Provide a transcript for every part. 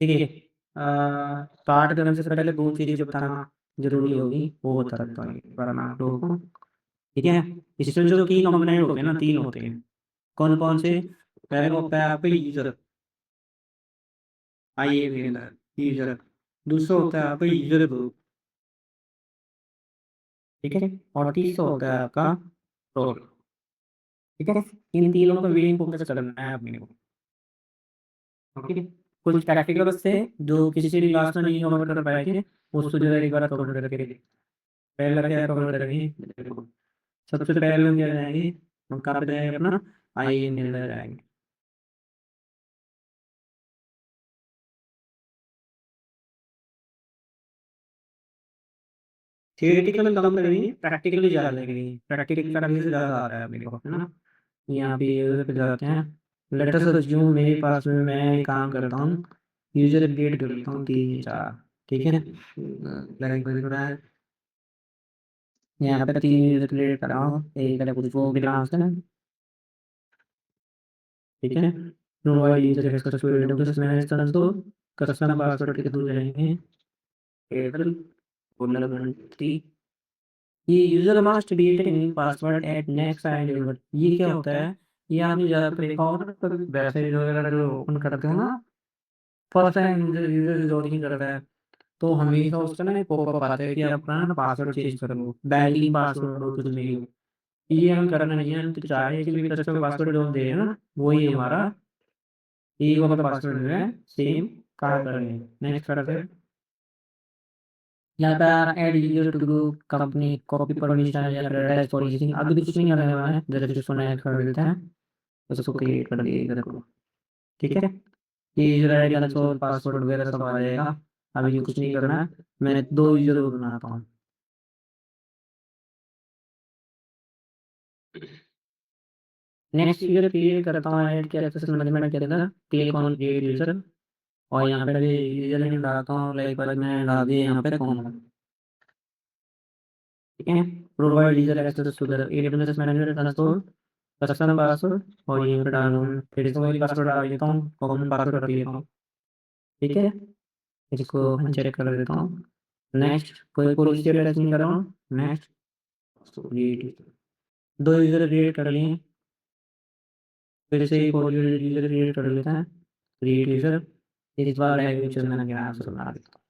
देखिए स्टार्ट करने से पहले 2 चीज़ें जो बताना ज़रूरी होगी, वो बता देता हूँ एक बार मैं आप लोगों को, ठीक है? इसमें जो की कॉम्पोनेंट होते हैं ना 3 होते हैं। कौन-कौन से? पहले होता है आपका यूज़र, आइए मेरे अंदर यूज़र। दूसरा होता है आपका यूज़र ग्रुप, ठीक है? और तीसरा होता है आपका रोल, ठीक है? इन तीनों का वेरिएंट फोकस करना है अपने को, ओके? कुछ प्रैक्टिकल से जो किसी भी क्लास में नहीं कवर कर पाए थे, उसको जो है एक बार कवर करके देखिए। पहला क्या कवर करेंगे? देखो, सबसे पहले हम क्या जाएँगे, हम कहाँ पे जाएँगे अपना आईएएन के अंदर जाएँगे। थियोरेटिकल कम करेंगे, प्रैक्टिकली ज़्यादा करेंगे। प्रैक्टिकल करने से ज़्यादा आ रहा है मेरे को, है ना? यहाँ पे यूज़र पे जाते हैं। लेट अस अस्यूम मेरे पास में मैं एक काम करता हूँ, यूज़र अपडेट कर लेता हूँ 3 या 4, ठीक है? लाइक हो रहा है, यहाँ पे 3 यूज़र क्रिएट कर रहा हूँ, एक है कुछ वो बिना से, ठीक है? Provide user access to AWS manage console, custom password के थ्रू जाएँगे, एयरटेल, वल्नरेबिलिटी, ये user must be in password at next time delivered. ये क्या होता है? ये आपने ज़्यादातर देखा होगा ना, कभी वेबसाइट वगैरह जो ओपन करते हो ना, first time user user login कर रहा है, तो हमेशा उसका ना एक पॉपअप आता है कि आप अपना ना पासवर्ड चेंज कर लो, बैंकिंग पासवर्ड हो, कुछ भी हो। ये हमें करना नहीं है, हम तो चाह रहे हैं कि भी ट्रस्टेड पासवर्ड जो हम दे रहे हैं ना, वही हमारा यही वाला पासवर्ड जो है सेम काम कर रहे हैं। नेक्स्ट करते हैं। यहाँ पे आ रहा है add user to group, company, copy permission या फिर एड्रेस पॉलिसी। अभी तो कुछ नहीं करने वाला है, जैसे जिसको नया कर देते हैं, बस उसको क्रिएट कर दिए इधर को, ठीक है? ये यूज़र आईडी कंसोल पासवर्ड वगैरह सब आ जाएगा। अभी ये कुछ नहीं करना है, मैं 2 यूज़र बनाता हूँ। नेक्स्ट यूज़र क्रिएट करता हूँ ऐड के एक्सेस मैनेजमेंट के अंदर, क्लिक ऑन क्रिएट यूज़र और यहाँ पे अभी यूज़र नेम डालता हूँ, लाइक मैंने डाल दिया यहाँ पे कॉमन, ठीक है? Provide user access to the AWS management console, custom password और यहीं पे डालूँ, फिर से वही पासवर्ड डाल देता हूँ, कॉमन पासवर्ड रख लेता हूँ, ठीक है? इसको अनचेक कर देता हूँ। नेक्स्ट, कोई पॉलिसी अटैच नहीं कर रहा हूँ, नेक्स्ट, क्रिएट, 2 यूज़र क्रिएट कर लिए, फिर से एक और यूज़र क्रिएट कर लेते हैं, क्रिएट यूज़र, इस बार लैंग्वेज मैंने यहाँ से बना देता हूँ।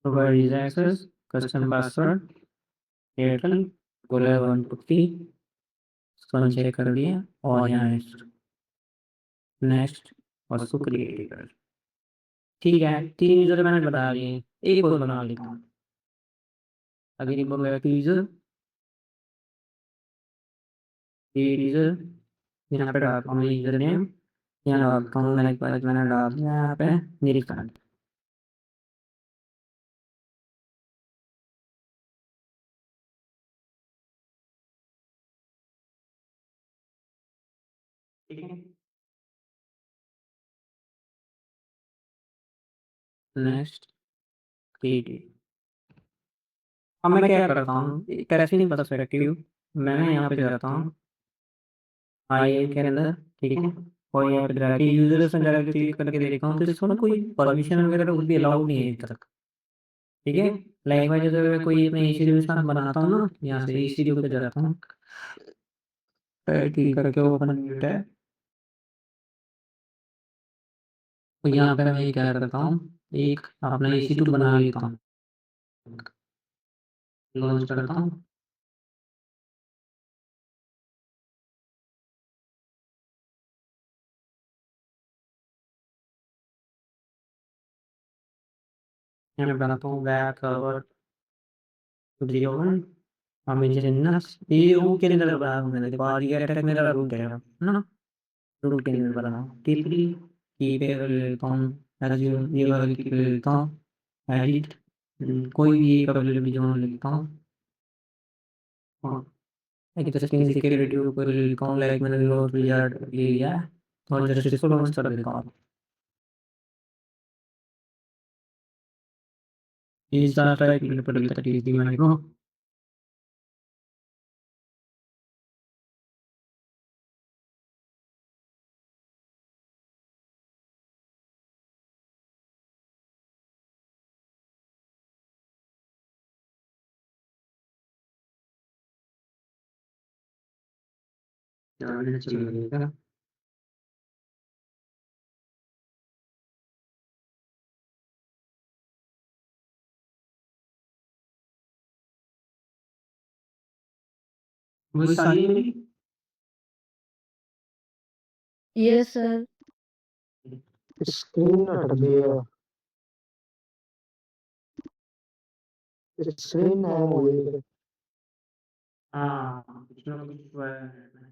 Provide user access, custom password, Airtel, Gulab 150, इसको अनचेक कर दिया और यहाँ नेक्स्ट, नेक्स्ट और उसको क्रिएट कर, ठीक है? 3 यूज़र मैंने बता दिए, एक और बना लेता हूँ। अगेन एक और यूज़र, क्रिएट यूज़र, यहाँ पे डालता हूँ यूज़र नेम, यहाँ डालता हूँ मैंने डाल दिया यहाँ पे मेरी कार्ड, ठीक है? नेक्स्ट, क्रिएट, अब मैं क्या करता हूँ, कैसे नहीं बता सकती हूँ, मैं ना यहाँ पे जाता हूँ आईएएन के अंदर, ठीक है? और यहाँ पे जाके यूज़र्स में जाके क्लिक करके देखता हूँ, तो इसको ना कोई परमिशन वगैरह कुछ भी अलाउड नहीं है अभी तक, ठीक है? लाइक वाइज अगर मैं कोई अपने ईसीडीयू के साथ बनाता हूँ ना, यहाँ से ईसीडीयू पे जाता हूँ, क्लिक करके ओपन है, तो यहाँ पे मैं क्या करता हूँ, एक अपना ईसी2 बना लेता हूँ, लॉन्च करता हूँ, यहाँ पे बनाता हूँ बैक सर्वर 201 अमेज़न लिनक्स, ये रूट के अंदर बनाया हूँ मैंने, देखो और ये अटैक मेरा रूट है ना? रूट के अंदर बना हूँ, टीपी की पे कर लेता हूँ, एज़्यूम ये वाली की पे लेता हूँ, एडिट, कोई भी एक अवेलेबल जोन लिखता हूँ, हाँ, एक तो स्क्रीन सिक्योरिटी ऊपर लिखता हूँ, लाइक मैंने लॉग विज़ार्ड ले लिया है और जस्ट इसको लॉन्च कर देता हूँ। ये सारा ट्राई करने पड़ेगा ताकि दिमाग को 4 मिनट चल लगेगा। वही सारी मेरी यस सर। स्क्रीन हट गई है। स्क्रीन हैंग हो गई है। हाँ, कुछ ना कुछ हुआ है।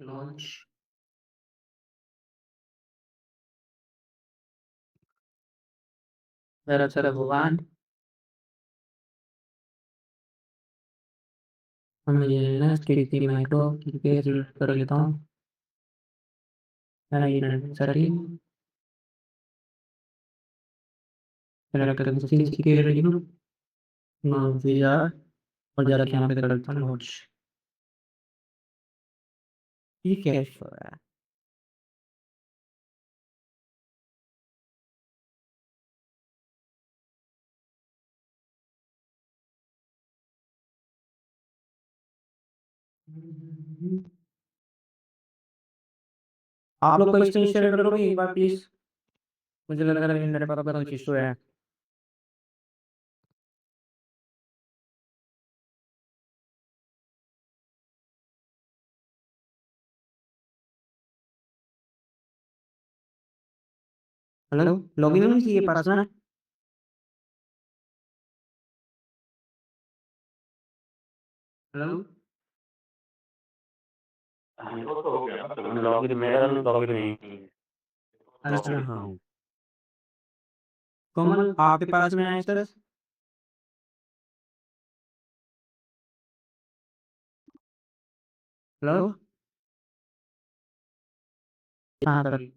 लॉन्च दरअसल भगवान हम ये ना स्थिति माइक्रो केस कर लेता हूँ। मैं ये सरी मेरा कदम से सीखे रही हूँ। ना विजा और जरा यहाँ पे करता हूँ नोट्स। ये कैसे हो रहा है? आप लोग को स्क्रीन शेयर करोगे एक बार प्लीज? मुझे लग रहा है मेरे पास कुछ इशू है। हेलो, लॉगिन होनी चाहिए पर्सनल। हेलो, लॉगिन मेरा लॉगिन नहीं। अच्छा हाँ, कोमल आपके पास में है इस तरह? हेलो, हाँ सर।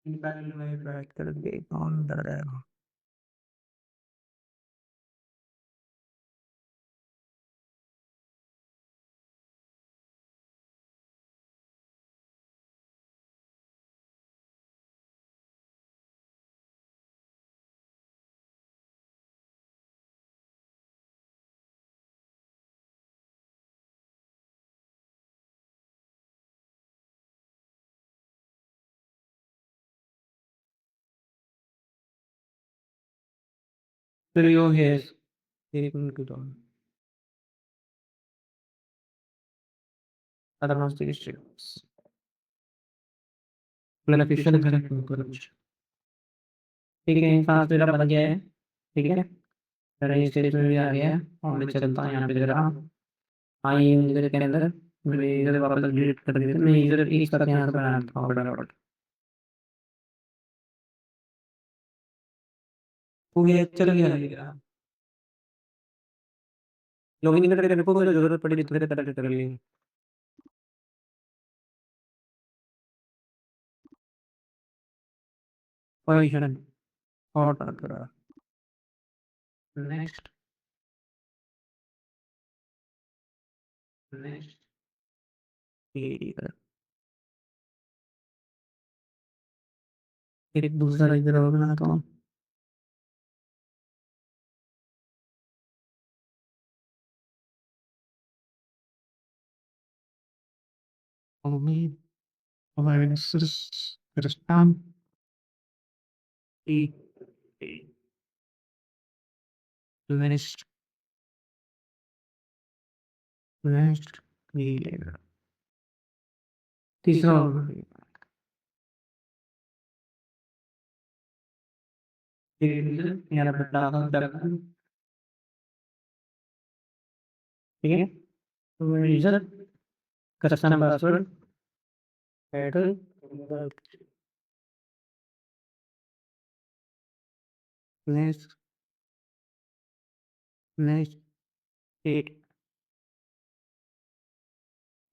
बैक कर दे on the Studio has taken to the diagnostic issues. Beneficial encourage. ठीक है, सांस मेरा बन गया है। ठीक है, मेरा स्टेज में भी आ गया है और मैं चलता हूँ यहाँ पे जरा। हाँ, ये यूजर के अंदर मैं इधर वापस डिलीट कर देता हूँ। मैं यूजर एक साथ यहाँ से बनाता हूँ फटाफट। हो गया, चल गया। लॉगिन करके रखो, कोई जरूरत पड़ी तो फिर कर लेंगे। कोई इशू नहीं। और करा नेक्स्ट नेक्स्ट ठीक है। फिर एक दूसरा इधर और बनाता हूँ। उम्मीद हमारे सिस्टम ठीक नेक्स्ट नेक्स्ट यही लेगा। तीसरा यहाँ पे डाका ठीक है। तो user custom password title next next ठीक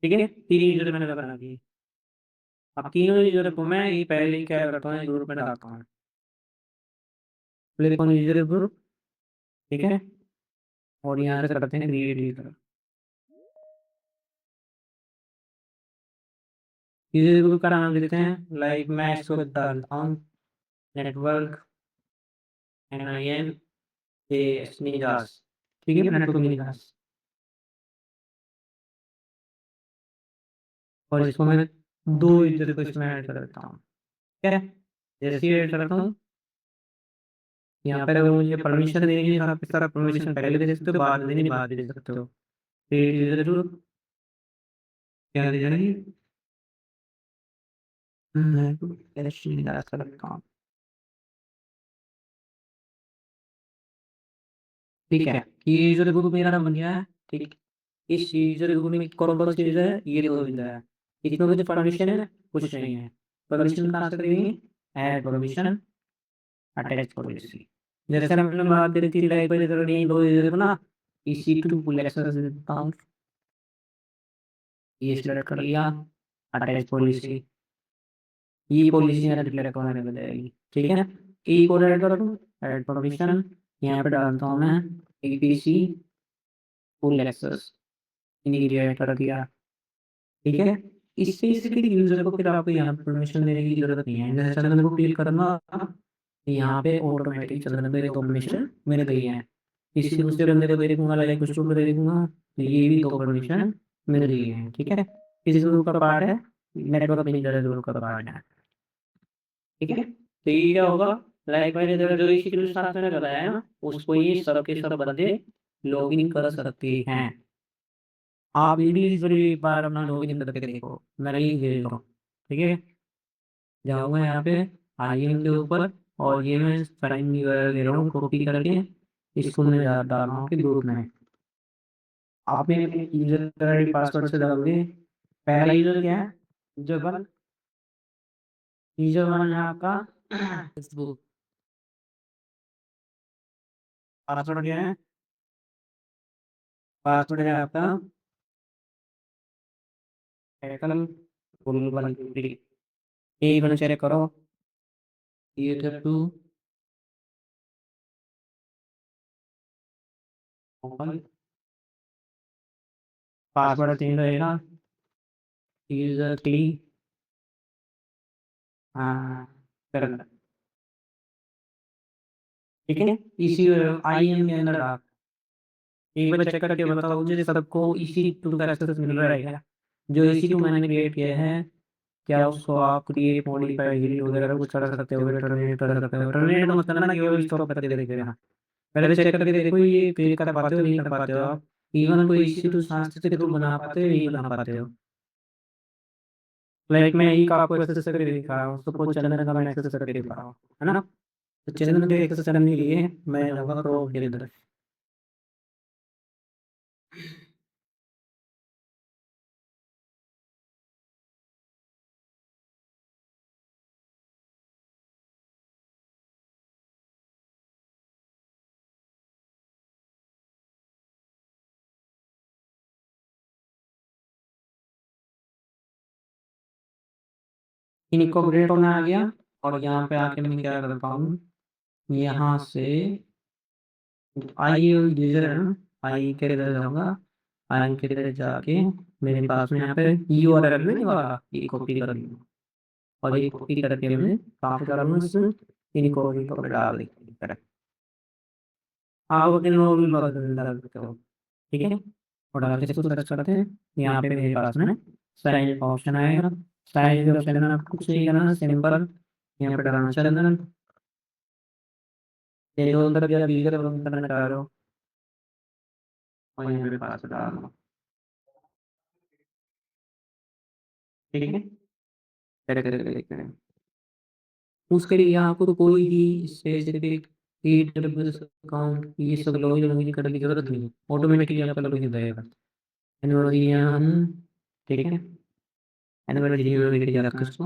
ठीक है, 3 यूज़र मैंने बना दिए। अब तीनों यूज़र को मैं ये पहले ही क्या करता हूँ, ग्रुप में डालता हूँ। क्लिक ऑन यूज़र ग्रुप, ठीक है, और यहाँ से करते हैं क्रिएट यूज़र। यूज़र ग्रुप का नाम देते हैं, लाइक मैं इसको डालता हूँ नेटवर्क NIN AS निगास, ठीक है, नेटवर्क निगास। और इसको मैं 2 यूज़र को इसमें ऐड कर देता हूँ, ठीक है। जैसे ही ऐड करता हूँ, यहाँ पर अगर मुझे परमिशन देनी है, आप इस तरह परमिशन पहले दे सकते हो, बाद में देनी बाद में दे सकते हो। क्रिएट यूज़र ग्रुप क्या दे जाएगी, निगास का रखता हूँ, ठीक है। ये यूज़र ग्रुप मेरा बन गया है, ठीक। इस यूज़र ग्रुप में कौन-कौन से यूज़र है, ये 2 यूज़र है। इसमें मुझे परमिशन है, कुछ नहीं है। परमिशन कहाँ से देंगे, ऐड परमिशन अटैच पॉलिसी। जैसे हमने बात करी थी लाइक पहले तो यही 2 यूज़र को ना EC2 फुल एक्सेस देता हूँ, ये सिलेक्ट कर लिया, अटैच पॉलिसी, ये पॉलिसी मेरा डिक्लेयर करने में जाएगी, ठीक है। की कोड ऐड कर दूँ, ऐड परमिशन, यहाँ पे डालता हूँ मैं EPC फुल एक्सेस, इनीशिएट कर दिया, ठीक है। इससे इसके यूज़र को फिर आपको यहाँ पे परमिशन देने की ज़रूरत नहीं है। जैसे चंदन को क्लिक करूँगा, यहाँ पे ऑटोमेटिक चंदन को 2 परमिशन मिल गई हैं। किसी दूसरे बंदे को दे दूँगा, लाइक कुछ को दे दूँगा, तो ये भी 2 परमिशन मिल गई हैं, ठीक है। किस ग्रुप का पार्ट है, नेटवर्क मैनेजर ग्रुप का पार्ट है, ठीक है। तो ये क्या होगा, लाइक मैनेजर जो इसी के साथ मैंने बताया है ना, उसको ये सब के सब बंदे लॉगिन कर सकते हैं। आप ये भी इस एक बार अपना लॉगिन करके देखो, मैंने ये भेज रहा हूँ, ठीक है। जाऊँगा यहाँ पे IAM के ऊपर, और ये मैं साइन ले रहा हूँ कॉपी करके, इसको मैं डाल रहा हूँ आपके ग्रुप में। आपने यूज़र आईडी पासवर्ड से डालोगे। पहला यूज़र क्या है, यूज़र 1 है आपका फेसबुक, पासवर्ड क्या है, पासवर्ड है आपका हैकल बुलबुल 3। एक बार चेक करो, यूज़र 2 ओपन, पासवर्ड चेंज रहेगा, यूज़र 3 हाँ, करना, ठीक है। इसी IAM के अंदर डाल, एक बार चेक करके बताओ मुझे सबको EC2 का एक्सेस मिल रहा है क्या? जो EC2 मैंने क्रिएट किया है, क्या उसको आप क्रिएट मॉडिफाई डिलीट वगैरह कुछ कर सकते हो, टर्मिनेट कर सकते हो। टर्मिनेट मत करना, केवल स्टॉप करके देख लेना। पहले चेक करके देखो ये पे कर पाते हो नहीं कर पाते हो आप। इवन कोई EC2 सांस से ग्रुप बना पाते हो नहीं बना पाते हो। लाइक मैं एक आपको एक्सेस करके दिखा रहा हूँ, सपोज चंदन का मैं एक्सेस करके दिखा रहा हूँ, है ना। तो चंदन के एक्सेस करने के लिए मैं जाऊँगा क्रोम के अंदर, इनकॉर्पोरेट होना आ गया, और यहाँ पे आके मैं क्या करता हूँ, यहाँ से आई यूजर है ना, आई के इधर जाऊँगा, आई के इधर जाके मेरे पास में यहाँ पे URL में वाला ये कॉपी कर लूँगा, और ये कॉपी करके मैं कहाँ पे डालूँगा, इसमें इनकॉर्पोरेट पर डाल देंगे। आप अपने नॉर्मल बदल डाल सकते हो, ठीक है। और डाल के इसको सर्च करते हैं, यहाँ पे मेरे पास में साइज ऑप्शन आएगा। साइज ऑप्शन में आपको कुछ नहीं करना, सिंपल यहाँ पे डालना चंदन, ये जो अंदर या यूजर करना चाह रहे हो और यहाँ पे पास डालना, ठीक है। फिर देखते हैं उसके लिए आपको तो कोई भी स्पेसिफिक AWS अकाउंट ये सब लॉगिन करने की जरूरत नहीं है, ऑटोमेटिकली आपका लॉगिन हो जाएगा। एनवर्डियन, ठीक है, एनवर्डियन इसको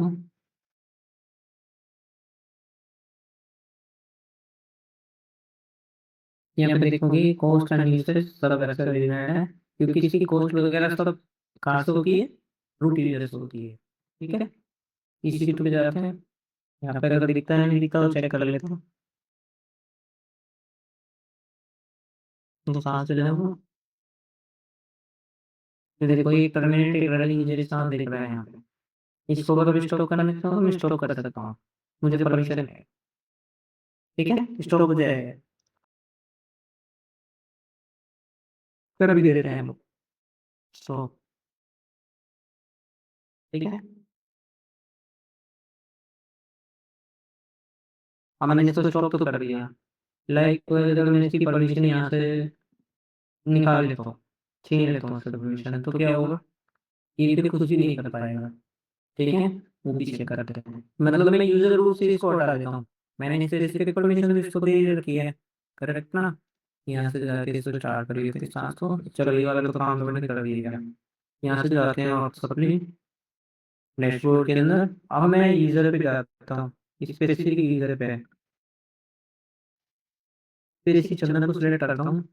यहाँ पे देखोगे कॉस्ट एंड यूसेज सब ऐसे डिवाइड है, क्योंकि इसकी कॉस्ट वगैरह सब कहाँ से होती है, रूट यूजर से होती है। ठीक है, इसी शीट पे जाते हैं, यहाँ पे अगर दिखता है नहीं दिखता तो चेक कर लेते हो। तो कहाँ से जाऊँ, तो देखो ये टर्मिनेटेड रनिंग यूजर साथ दिख रहा है यहाँ पे। इसको अगर स्टॉप करना चाहता हूँ तो मैं स्टॉप कर सकता हूँ, मुझे परमिशन है। ठीक है, स्टॉप हो जाएगा, कर भी दे देते हैं हम लोग स्टॉप। ठीक है, अब मैंने इसको स्टॉप तो कर दिया। लाइक अगर मैं इसकी परमिशन यहाँ से निकाल लेता हूँ, छीन लेता हूँ उससे परमिशन, तो क्या होगा, ये फिर कुछ भी नहीं कर पाएगा। ठीक है, वो भी चेक करते हैं, मतलब मैं यूजर रूल से इसको हटा देता हूँ। मैंने इसे स्पेसिफिक परमिशन इसको दे रखी है, करेक्ट ना। यहाँ से जाके इसको स्टार्ट कर लेते हैं सांस को, चलो ये वाला तो काम तो मैंने कर दिया। यहाँ से जाते हैं और अपनी डैशबोर्ड के अंदर, अब मैं यूजर पे जाता हूँ, स्पेसिफिक यूजर पे, फिर इसी चंदन को सिलेक्ट करता हूँ।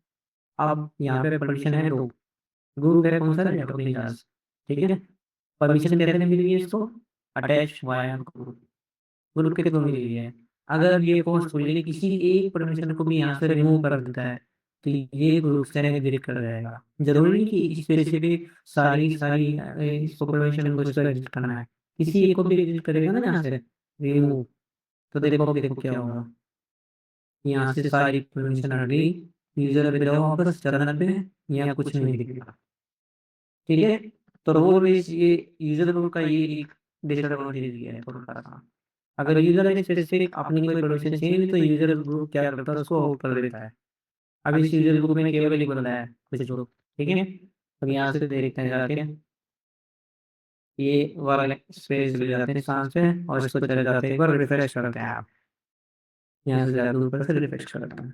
अब यहाँ पे परमिशन है दो, ग्रुप है कौन सा, नेटवर्क निजास। ठीक है, परमिशन देने मिल गई इसको, अटैच वाया ग्रुप, ग्रुप के तो मिल गई है। अगर ये फोर्सफुली किसी एक परमिशन को भी यहाँ से रिमूव कर देता है तो ये ग्रुप से डिलीट कर जाएगा। जरूरी नहीं कि स्पेसिफिक सारी सारी इसको परमिशन को इसको एडिट करना है, किसी एक को भी एडिट करेगा ना यहाँ से रिमूव, तो देखो क्या होगा, यहाँ से सारी परमिशन हट गई। यूजर पे जाओ वापस चैनल पे, यहाँ कुछ नहीं दिखेगा। ठीक है, तो रोल बेस ये यूजर रोल का ये एक डिसएडवांटेज है थोड़ा सा। अगर यूजर ने स्पेसिफिक अपनी कोई परमिशन चाहिए हुई तो यूजर ग्रुप क्या करता है, उसको आउट कर देता है। अब इस यूजर ग्रुप में केवल एक बंदा है, कुछ ग्रुप। ठीक है, अब यहाँ से देखते हैं जाके, ये वाला स्पेस ले जाते हैं सांस पे और इसको चले जाते हैं, एक बार रिफ्रेश करते हैं आप, यहाँ से जाकर ऊपर से रिफ्रेश करते हैं।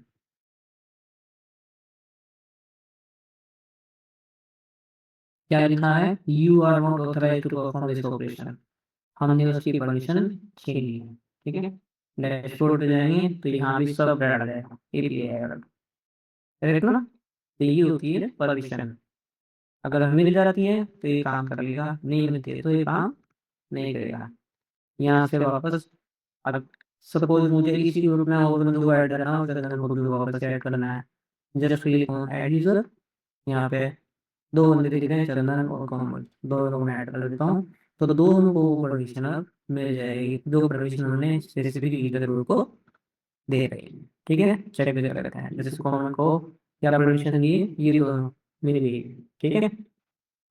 क्या लिखा है, you are not authorize to perform this operation, हमने उसकी परमिशन छीन ली है। ठीक है, डैशबोर्ड पे जाएंगे तो यहाँ भी सब रेड आ जाएगा, ये भी आएगा, करेक्ट ना। तो ये होती है परमिशन, अगर हमें मिल जाती है तो ये काम कर लेगा, नहीं मिलती है तो ये काम नहीं करेगा। यहाँ से वापस, अब सपोज मुझे इसी ग्रुप में और बंदों को ऐड करना हो, चंदन को भी वापस ऐड करना है, just click on add user. यहाँ पे दो बंदे दिख रहे हैं, चंदन और कोमल, दो लोगों में ऐड कर देता हूँ, तो दोनों को परमिशन अब मिल जाएगी, जो परमिशन उन्होंने स्पेसिफिक यूजर ग्रुप को दे रही है। ठीक है, चेक भी कर लेते हैं, जैसे कोमल को क्या परमिशन दी, ये दोनों मिल गई। ठीक है,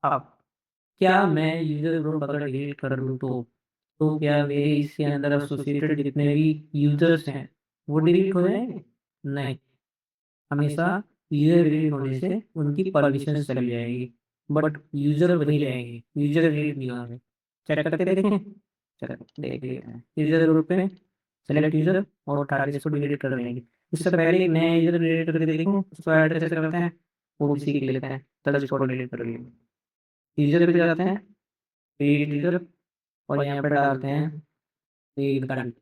अब क्या मैं यूजर ग्रुप अगर डिलीट कर दूँ तो क्या मेरे इसके अंदर एसोसिएटेड जितने भी यूजर्स हैं वो डिलीट हो जाएंगे, नहीं, हमेशा यूजर डिलीट होने से उनकी परमिशन चली जाएगी, बट यूजर वही रहेंगे, यूजर डिलीट नहीं होंगे। चेक करके देखें, चलो देख लेते हैं, यूजर ग्रुप पे सेलेक्ट यूजर और उठा के इसको डिलीट कर देंगे। इससे पहले एक नया यूजर डिलीट करके देखेंगे, उसको ऐड कैसे करते हैं वो भी सीख लेते हैं, तब इसको डिलीट कर लेंगे। यूजर पे जाते हैं, क्रिएट यूजर, और यहाँ पे डालते हैं रीड करंट।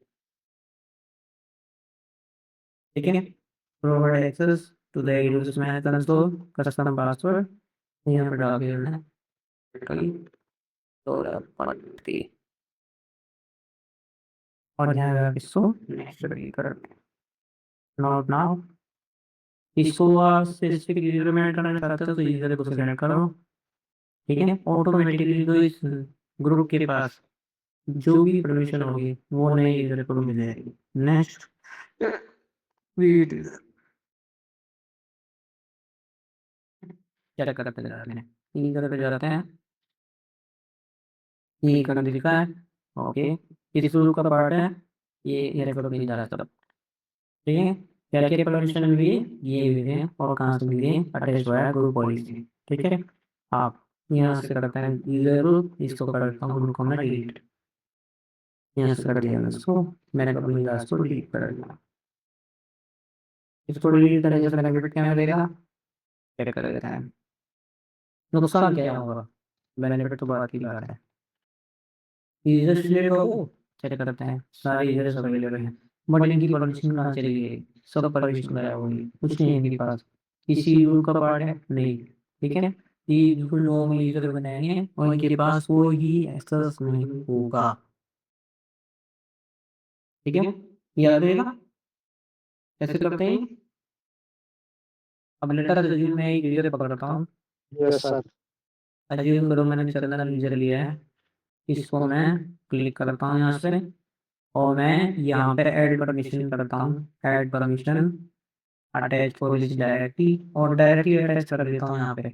ठीक है, provide access to the users manage console custom password, यहाँ पे डाल देना है कली तो पड़ती, और यहाँ पे इसको नेक्स्ट कर, नॉट नाउ। इसको आप स्पेसिफिक यूजर में करना चाहते हो तो यूजर को सिलेक्ट करो। ठीक है, ऑटोमेटिकली जो इस ग्रुप के पास जो भी परमिशन होगी वो नए यूजर को मिल जाएगी। नेक्स्ट वीडियो क्या करते जाते हैं, ये करते जाते हैं, ये करना दिखा है। ओके, ये शुरू का पार्ट है, ये रेकॉर्ड नहीं जा रहा सब। ठीक है, क्या क्या परमिशन मिली है, ये मिले हैं, और कहाँ से मिली है, अटैच हुआ है ग्रुप पॉलिसी। ठीक है, आप यहाँ से करते हैं यूजर ग्रुप, इसको करता हूँ ग्रुप को मैं डिलीट, यहाँ से कर दिया मैं इसको, मैंने अपनी क्लास को डिलीट कर दिया। इसको डिलीट करने से बेनिफिट क्या मिलेगा, चेक कर लेते हैं, नुकसान क्या होगा, बेनिफिट तो बात की बात है। यूजर सिलेक्ट हो, चेक करते हैं सारे यूजर्स अवेलेबल हैं, बट इनकी परमिशन कहाँ चली गई? सब परमिशन गायब हो गई, कुछ नहीं है इनके पास। किसी रूल का पार्ट है नहीं, ठीक है। ये बिल्कुल नॉर्मल यूजर बनाएंगे और इनके पास कोई एक्सेस नहीं होगा, ठीक है। याद रहेगा कैसे करते हैं। अब लेटर अज्यूम मैं एक यूजर पकड़ता हूँ। Yes sir. अज्यूम करो मैंने चंदन यूजर लिया है, इसको मैं क्लिक करता हूँ यहाँ से और मैं यहाँ पे ऐड परमिशन करता हूँ, add permission attach policy directly और डायरेक्टली अटैच कर देता हूँ यहाँ पे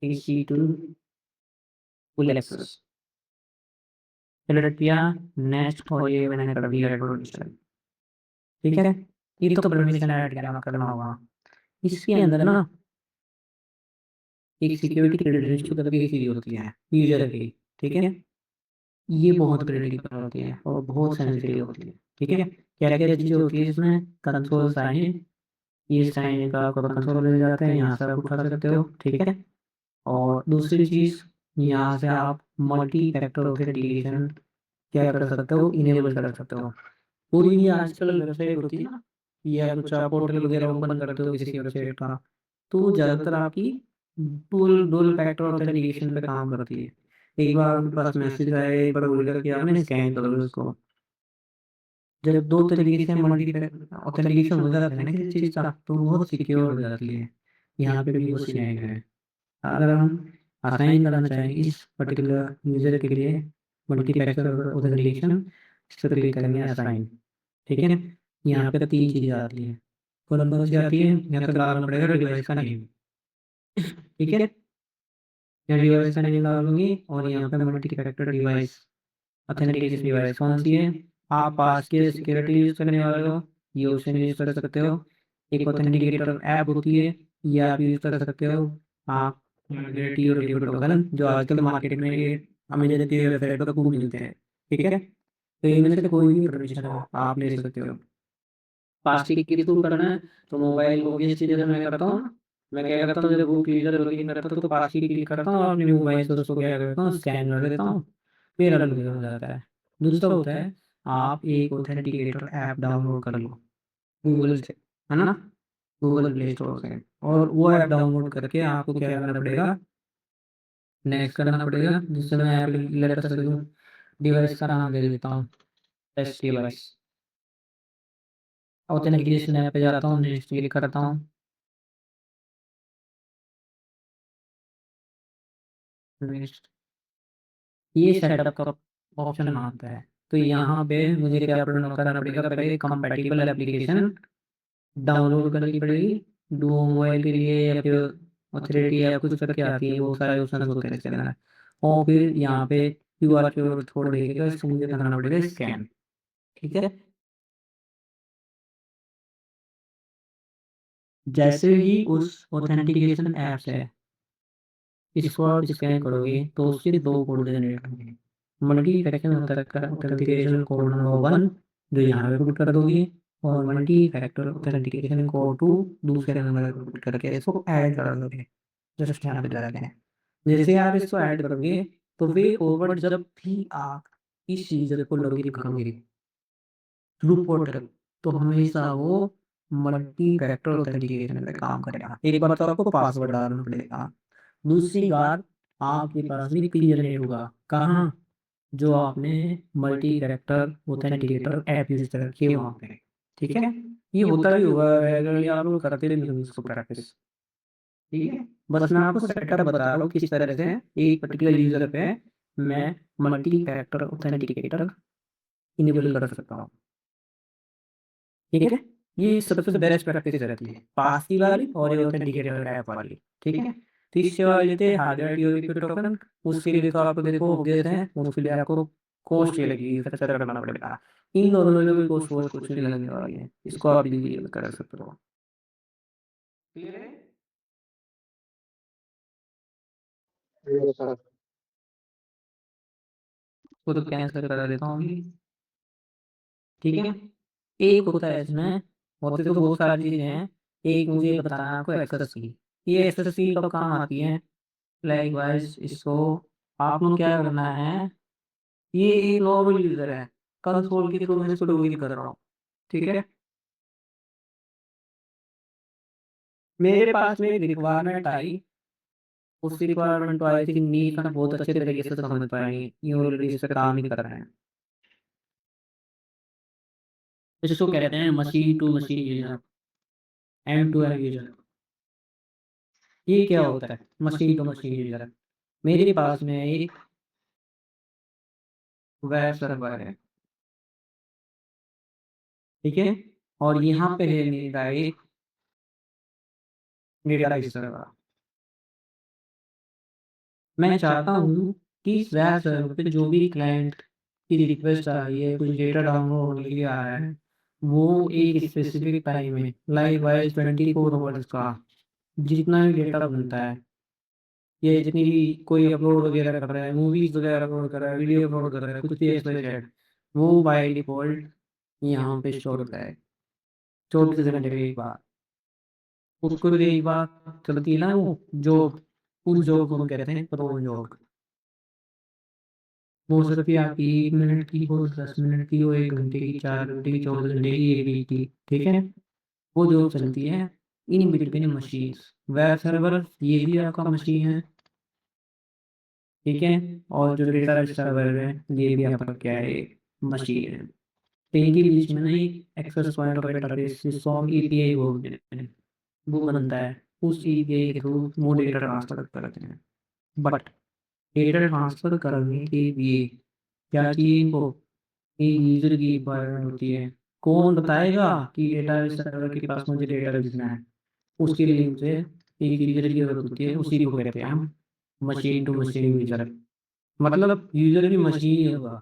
EC2 फुल एक्सेस सेलेक्ट किया, नेक्स्ट और ये मैंने कर दिया ऐड परमिशन, ठीक है। ये तो परमिशन ऐड करना होगा। इसके अंदर ना एक सिक्योरिटी क्रेडेंशियल करके एक चीज होती है यूजर की, ठीक है। ये बहुत क्रिटिकल होती है और बहुत सेंसिटिव होती है, ठीक है। क्या क्या चीज़ें होती है इसमें, कंसोल साइन, ये साइन का आपका कंसोल ले जाते हैं, यहाँ से आप उठा सकते हो, ठीक है। और दूसरी चीज़, यहाँ से आप मल्टी फैक्टर ऑथेंटिकेशन क्या कर सकते हो, इनेबल कर सकते हो। कोई भी आजकल वेबसाइट होती है ना, या कुछ आप पोर्टल वगैरह ओपन करते हो किसी वेबसाइट का, तो वो ज़्यादातर आपकी डुअल डुअल फैक्टर ऑथेंटिकेशन पे काम करती है। एक बार आपके पास मैसेज आए, एक बार बोलेगा कि आपने स्कैन कर लो इसको। जब दो तरीके से मल्टी ऑथेंटिकेशन हो जाता है ना किसी चीज़ का, तो बहुत सिक्योर हो जाती है। यहाँ पे भी वो सीन है। अगर हम असाइन करना चाहें इस पर्टिकुलर यूजर के लिए मल्टी फैक्टर ऑथेंटिकेशन, इस पर क्लिक करेंगे असाइन, ठीक है। यहाँ पे 3 चीज़ें आती हैं, कौन कौन सी आती है, यहाँ पे डालना पड़ेगा डिवाइस का नेम, ठीक है। यहाँ डिवाइस का नेम डालूंगी और यहाँ पे multi factor device authentication device कौन सी है, आप पास के सिक्योरिटी यूज करने वाले हो, ये ऑप्शन यूज कर सकते हो। एक ऑथेंटिकेटर ऐप होती है, ये आप यूज कर सकते हो। आप ग्रेटी और रिवर टोकन जो आजकल मार्केट में ये अमेजन की वेबसाइट पर खूब मिलते हैं, ठीक है। तो इनमें से कोई भी परमिशन आप ले सकते हो। प्लास्टिक के थ्रू करना है तो मोबाइल ऑब्वियसली जैसे मैं करता हूँ ना, मैं क्या करता हूँ जब बुक यूजर लॉगिन करता हूँ तो प्लास्टिक क्लिक करता हूँ और अपने मोबाइल से उसको क्या करता हूँ, स्कैन कर देता हूँ, फिर अलग हो जाता है। दूसरा होता है, आप एक ऑथेंटिकेटर ऐप डाउनलोड कर लो गूगल से, है ना, गूगल प्ले स्टोर से, और वो ऐप डाउनलोड करके आपको क्या करना पड़ेगा, नेक्स्ट करना पड़ेगा, जिससे मैं ऐप लेटर से डिवाइस का नाम दे देता हूँ टेस्ट डिवाइस। ऑथेंटिकेशन ऐप पे जाता हूँ, नेक्स्ट क्लिक करता हूँ, नेक्स्ट, ये सेटअप का ऑप्शन आता है। तो यहाँ पे मुझे क्या करना पड़ेगा, पहले कंपैटिबल एप्लीकेशन डाउनलोड करनी पड़ेगी, डुओ मोबाइल के लिए या फिर ऑथोरिटी या कुछ करके आती है, वो सारे ऑप्शन होते हैं इसके अंदर। और फिर यहाँ पे QR कोड देखेगा, इसको मुझे करना पड़ेगा स्कैन, ठीक है। जैसे ही उस ऑथेंटिकेशन ऐप से इसको आप स्कैन करोगे तो उसके 2 कोड जनरेट होंगे, multi factor authentication code number 1 जो यहाँ पे पुट कर दोगे, और मल्टी फैक्टर ऑथेंटिकेशन कोड 2 दूसरे नंबर पे पुट करके इसको ऐड कर दोगे, जस्ट यहाँ पे डालते हैं। जैसे आप इसको ऐड करोगे तो वे फॉरवर्ड जब भी आप इस यूजर को लॉगिन करोगे थ्रू पोर्टल, तो हमेशा वो मल्टी फैक्टर ऑथेंटिकेशन पे काम करेगा। एक बार तो आपको पासवर्ड डालना पड़ेगा, दूसरी बार आपके पास भी पिन जनरेट होगा, कहाँ, जो आपने multi factor authenticator app use कर रखी है वहाँ पे, ठीक है। ये होता भी होगा रेगुलरली, आप लोग करते भी होंगे इसको प्रैक्टिस, ठीक है। बस मैं आपको सेटअप बता रहा हूँ किस तरह से एक पर्टिकुलर यूजर पे मैं मल्टी फैक्टर ऑथेंटिकेटर इनेबल कर सकता हूँ, ठीक है। ये सबसे बेस्ट प्रैक्टिस रहती है, पास की वाली और ये ऑथेंटिकेटर ऐप वाली, ठीक है। तो इससे वाले लेते हैं हार्डवेयर टीओपी टोकन, उसके लिए तो आपको देखो ऑब्वियस है, उसके लिए आपको कॉस्ट ये लगेगी, खर्चा करना पड़ेगा। इन दोनों में कोई कॉस्ट वोस्ट कुछ नहीं लगने वाली है, इसको आप इजीली यूज कर सकते हो, क्लियर है। Yes sir. वो तो कैंसिल करा देता हूँ अभी, ठीक है। एक होता है इसमें, होते तो बहुत सारी चीजें हैं, एक मुझे बताना है आपको एक्सेस की। ये एक्सेस की कब काम आती है, लाइक वाइज इसको आप लोग क्या करना है, ये एक नॉर्मल यूजर है, कंसोल के थ्रू मैं इसको लॉगिन कर रहा हूँ, ठीक है। मेरे पास में एक रिक्वायरमेंट आई, उस रिक्वायरमेंट को आई थी नीट ना बहुत अच्छे तरीके से समझ पाएंगे, ये ऑलरेडी इस पे काम ही कर रहे हैं। इसको कहते हैं machine to machine user, M to M user. ये क्या होता है मशीन टू मशीन यूजर? मेरे पास में एक वेब सर्वर है, ठीक है, और यहाँ पे है मेरा एक डेटाबेस सर्वर। मैं चाहता हूँ कि इस वेब सर्वर पे जो भी क्लाइंट की रिक्वेस्ट आ रही है, कुछ डेटा डाउनलोड होने के लिए आ रहा है, वो एक स्पेसिफिक टाइम में लाइक वाइज 24 आवर्स का जितना भी डेटा बनता है, ये जितनी भी कोई अपलोड वगैरह कर रहा है, मूवीज वगैरह अपलोड कर रहा है, वीडियो अपलोड कर रहा है, कुछ भी एक्सप्रेस, वो बाय डिफॉल्ट यहाँ पे स्टोर होता है 24 घंटे के एक बार। उसको भी एक बार चलती है ना वो जॉब, उस जॉब को हम कहते हैं पेरोल जॉब। हो सकती है आपकी 1 मिनट की हो, 10 मिनट की हो, 1 घंटे की, 4 घंटे की, 24 घंटे की, 1 वीक की, ठीक है। वो जॉब चलती है in between machine. Web server ये भी आपका मशीन है, ठीक है, और जो डेटाबेस सर्वर है ये भी आपका क्या है, मशीन है। तो इनके बीच में ना एक access point of database song API वो बनता है। उस एपीआई के थ्रू वो डेटा ट्रांसफर करते हैं। बट डेटा ट्रांसफर करने के लिए क्या चाहिए इनको, एक यूजर की रिक्वायरमेंट होती है। कौन बताएगा कि डेटाबेस सर्वर के पास मुझे डेटा भेजना है? उसके लिए मुझे एक यूजर की जरूरत होती है, उसी को कहते हैं हम मशीन टू मशीन यूजर। मतलब यूजर भी मशीन ही होगा,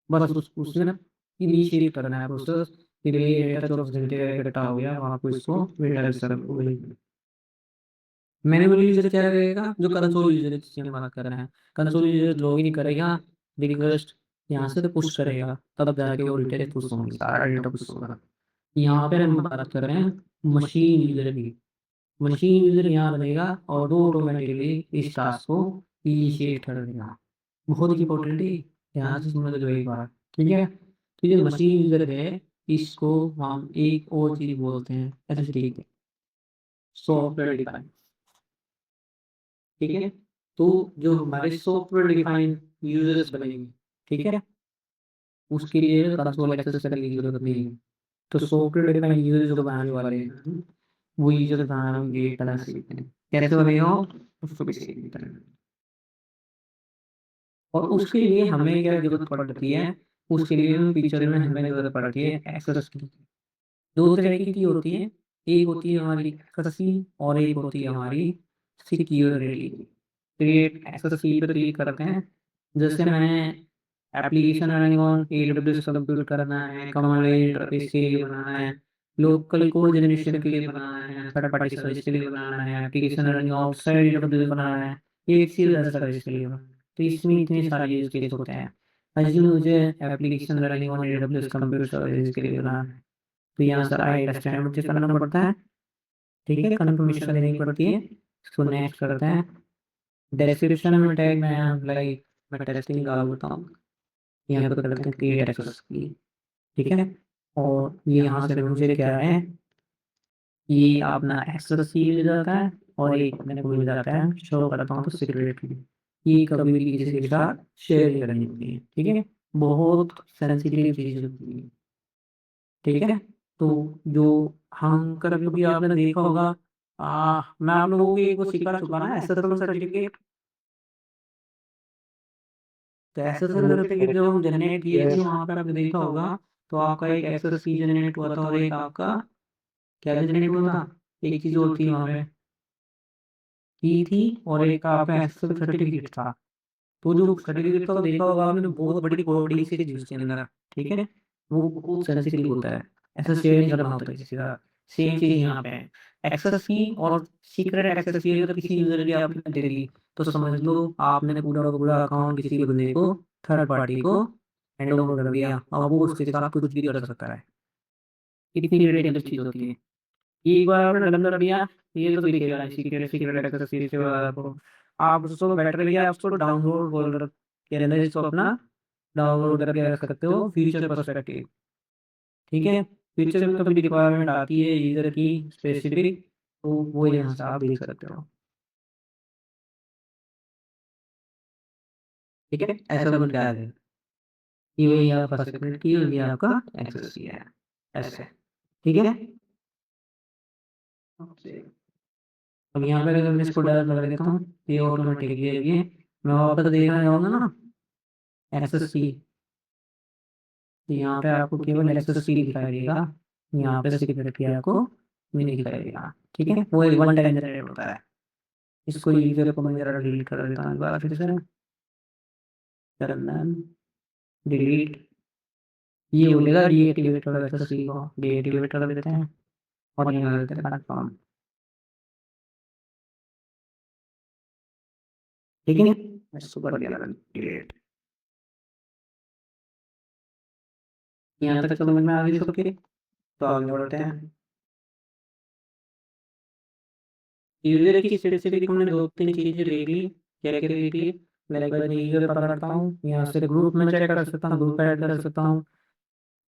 बस उसने ना इनिशिएट करना है प्रोसेस कि भाई ये डेटा 24 घंटे का इकट्ठा हो गया, वहाँ को इसको डेटाबेस सर्वर को भेजना। मैनुअल यूजर क्या करेगा, जो कंसोल यूजर है जिसकी हम बात कर रहे हैं, कंसोल यूजर लॉगिन करेगा, रिक्वेस्ट यहाँ से तो पुश करेगा, तब जाके वो डिटेल पुश होंगी, सारा डेटा पुश होगा। यहाँ पे हम बात कर रहे हैं मशीन यूजर की। मशीन यूजर यहाँ बनेगा और वो ऑटोमेटिकली इस टास्क को इनिशिएट कर देगा। बहुत ही इंपॉर्टेंट है, ध्यान से समझ लो एक बार, ठीक है। तो ये मशीन यूजर है, इसको हम एक और चीज बोलते हैं ऐसे, ठीक है, सॉफ्टवेयर डिफाइंड, ठीक है। तो जो हमारे सॉफ्टवेयर डिफाइंड यूजर्स बनेंगे, ठीक है, उसके लिए कंसोल एक्सेस करने की जरूरत नहीं है। तो सॉफ्टवेयर डिफाइंड यूजर जो बनाने वाले हैं, वो यूजर बनाना हम ये तरह सीखते हैं। कैसे बनेगा वो, उसको भी सीखते हैं। और उसके लिए हमें क्या जरूरत पड़ती है, उसके लिए हम फीचर में हमें जरूरत पड़ती है एक्सेस की। दो तरीके की होती है, एक होती है हमारी एक्सेस और एक होती है हमारी सिक्योरिटी। क्रिएट एक्सेस की पर क्लिक करते हैं। जैसे मैंने application running on AWS compute करना है, कमांड लाइन इंटरफेस के लिए बनाना है, लोकल कोड जनरेशन के लिए बनाना है, थर्ड पार्टी सर्विस के लिए बनाना है, एप्लीकेशन रनिंग आउटसाइड एडब्ल्यूएस बनाना है, एक सीरियल सर्विस के लिए बनाना है। तो इसमें इतने सारे यूज केस होते हैं। अज्यूम मुझे application running on AWS computer service के लिए बनाना है, तो यहाँ से आई अंडरस्टैंड मुझे करना पड़ता है, ठीक है, कंफर्मेशन देनी पड़ती है। इसको नेक्स्ट करते हैं। डिस्क्रिप्शन में टैग मैं लाइक मैं टेस्टिंग डाल देता हूँ, यहाँ पे करते हैं क्रिएट एक्सेस की, ठीक है। और ये यहाँ से मुझे क्या है, ये अपना एक्सेस की मिल जाता है और एक मेरे को मिल जाता है शो करता हूँ तो सिक्योरिटी। ये कभी भी किसी के साथ शेयर नहीं करनी होती है, ठीक है, बहुत सेंसिटिव चीज होती है, ठीक है। तो जो हम कभी कभी आपने देखा होगा, मैं आप लोगों को एक वो सिखा चुका ना एसएसएल सर्टिफिकेट। तो एसएसएल सर्टिफिकेट जब हम जनरेट किए थे वहाँ पर आपने देखा होगा, तो आपका एक एक्सेस की जनरेट हुआ था और एक आपका क्या जनरेट हुआ था, एक चीज और थी वहाँ पे की थी, और एक आपका एसएसएल सर्टिफिकेट था। तो जो सर्टिफिकेट का देखा होगा आपने, तो बहुत बड़ी बड़ी सी चीज उसके अंदर, ठीक है, वो बहुत सेंसिटिव होता है, ऐसा शेयर नहीं करना होता किसी का। सेम चीज यहाँ पे है, एक्सेस की और सीक्रेट एक्सेस की अगर किसी यूजर की आपने दे दी, तो समझ लो आपने पूरा का पूरा अकाउंट किसी बंदे को, थर्ड पार्टी को हैंड ओवर कर दिया, और वो उसके साथ कुछ भी कर सकता है। इतनी क्रिएटिव चीज होती है। एक बार आपने अंदर दिया, ये तो दिखेगा नहीं, सीक्रेट सीक्रेट एक्सेस के बाद आपको, आप उसको बेटर लिया, उसको डाउनलोड फोल्डर के अंदर इसको अपना डाउनलोड करके रख सकते हो फ्यूचर पर्सपेक्टिव, ठीक है। फ्यूचर में कभी रिक्वायरमेंट आती है यूज़र की स्पेसिफिक, तो वो यहाँ से आप देख सकते हो, ठीक है। ऐसा बन गया है, ये वही आप पर्सपेक्टिव और ये आपका एक्सेस है, ऐसे, ठीक है। अब यहाँ पे अगर मैं इसको डर लगा देता हूँ, ये ऑटोमेटिकली ये मैं वापस देखना चाहूँगा ना एक्सेस की, तो यहाँ पे आपको केवल एक्सेस की दिखाई देगा, यहाँ पे सिक्योरिटी आपको नहीं दिखाई देगा, ठीक है। वो एक वन टाइम जनरेट होता है। इसको यूजर को मैं जरा डिलीट कर देता हूँ एक बार फिर से, रन डिलीट, ये बोलेगा डीएक्टिवेट कर एक्सेस की को डीएक्टिवेट कर देते हैं और यहाँ कर देते हैं कंफर्म, ठीक है। सुपर बढ़िया डिलीट, यहाँ तक समझ में आ गई सबके, तो आगे बढ़ते हैं। यूजर की स्पेसिफिक हमने 2-3 चीज़ें देख ली, क्या-क्या देख ली। लाइक मैं यूजर पता करता हूँ, यहाँ से ग्रुप में चेक कर सकता हूँ, ग्रुप ऐड कर सकता हूँ।